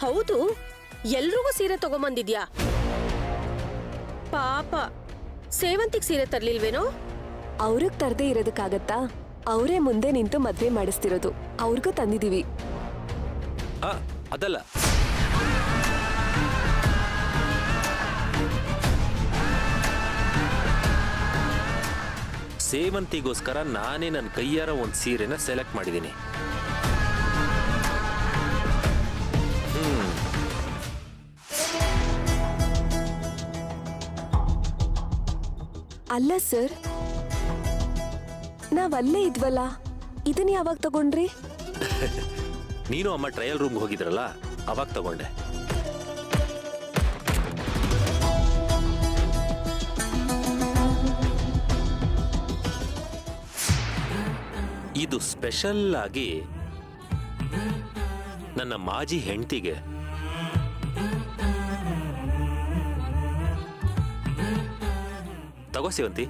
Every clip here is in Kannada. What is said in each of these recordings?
ಹೌದು, ಎಲ್ರಿಗೂ ಸೀರೆ ತಗೊಂಬಂದಿದ್ಯಾ? ಪಾಪ ಸೇವಂತಿಗೆ ಸೀರೆ ತರ್ಲಿಲ್ವೇನೋ? ಅವ್ರಿಗೆ ತರದೇ ಇರೋದಕ್ಕಾಗತ್ತಾ? ಅವರೇ ಮುಂದೆ ನಿಂತು ಮದ್ವೆ ಮಾಡಿಸ್ತಿರೋದು, ಅವ್ರಿಗೂ ತಂದಿದೀವಿ. ಅದಲ್ಲ, ಸೇವಂತಿಗೋಸ್ಕರ ನಾನೇ ನನ್ನ ಕೈಯಾರ ಒಂದು ಸೀರೆನ ಸೆಲೆಕ್ಟ್ ಮಾಡಿದ್ದೀನಿ. ಅಲ್ಲ ಸರ್, ನಾವಲ್ಲೇ ಇದ್ವಲ್ಲ, ಇದನ್ನ ಯಾವಾಗ ತಗೊಂಡ್ರಿ? ನೀನು ಅಮ್ಮ ಟ್ರಯಲ್ ರೂಮ್ಗೆ ಹೋಗಿದ್ರಲ್ಲ, ಅವಾಗ ತಗೊಂಡೆ. ಇದು ಸ್ಪೆಷಲ್ ಆಗಿ ನನ್ನ ಮಾಜಿ ಹೆಂಡತಿಗೆ. ತಗೋ ಸೇವಂತಿ.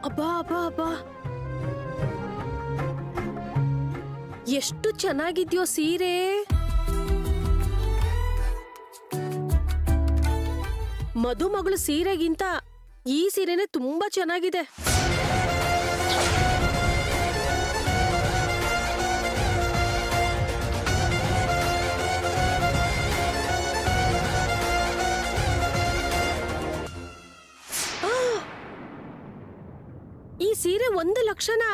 ಅಬ್ಬಾ ಅಬ್ಬಾ ಅಬ್ಬಾ, ಎಷ್ಟು ಚೆನ್ನಾಗಿದ್ಯೋ ಸೀರೆ. ಮದುಮಗಳು ಸೀರೆಗಿಂತ ಈ ಸೀರೆನೇ ತುಂಬಾ ಚೆನ್ನಾಗಿದೆ. ಈ ಸೀರೆ 1 ಲಕ್ಷನಾ?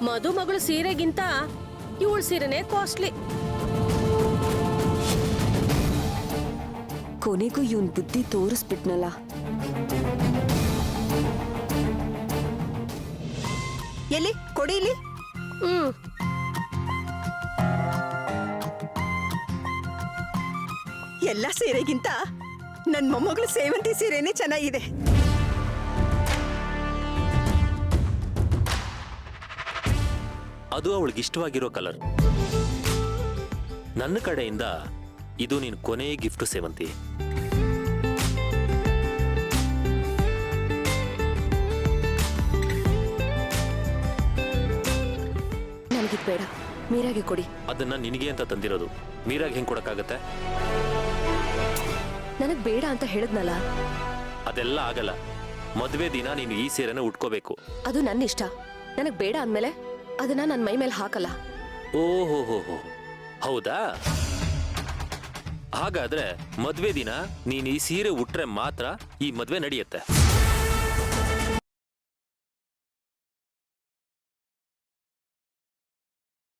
ಮದುಮಗಳು ಸೀರೆಗಿಂತ ಇವಳ ಸೀರೆನೇ ಕಾಸ್ಟ್ಲಿ. ಕೊನೆಗೂ ಇವನ್ ಬುದ್ಧಿ ತೋರಿಸ್ಬಿಟ್ನಲ್ಲ. ಎಲ್ಲಿ ಕೊಡಿ ಇಲ್ಲಿ. ಎಲ್ಲ ಸೀರೆಗಿಂತ ನನ್ ಮೊಮ್ಮಗಳು ಸೇವಂತಿ ಸೀರೆನೇ ಚೆನ್ನಾಗಿದೆ. ಅದು ಅವಳಿಗೆ ಇಷ್ಟವಾಗಿರೋ ಕಲರ್. ನನ್ನ ಕಡೆಯಿಂದ ಇದು ನಿನ್ ಕೊನೆ ಗಿಫ್ಟ್ ಸೇವಂತಿ. ನನಗಿದ್ ಬೇಡ, ಮೀರಾಗೆ ಕೊಡಿ. ಅದನ್ನ ನಿನಗೆ ಅಂತ ತಂದಿರೋದು, ಮೀರಾಗೆ ಹೆಂಗ್ ಕೊಡಕ್ಕಾಗತ್ತೆ? ನನಗ್ ಬೇಡ ಅಂತ ಹೇಳಿದ್ನಲ್ಲ. ಅದೆಲ್ಲ ಆಗಲ್ಲ. ಮದುವೆ ದಿನ ನೀನು ಈ ಸೀರೆನ ಉಟ್ಕೋಬೇಕು. ಅದು ನನ್ನ ಇಷ್ಟ. ನನಗ್ ಬೇಡ ಅಂದ್ಮೇಲೆ ಅದನ್ನ ನನ್ನ ಮೈ ಮೇಲೆ ಹಾಕಲ್ಲ. ಓಹೋ, ಹೌದಾ? ಹಾಗಾದ್ರೆ ಮದ್ವೆ ದಿನ ನೀನ್ ಈ ಸೀರೆ ಉಟ್ರೆ ಮಾತ್ರ ಈ ಮದ್ವೆ ನಡೆಯುತ್ತೆ.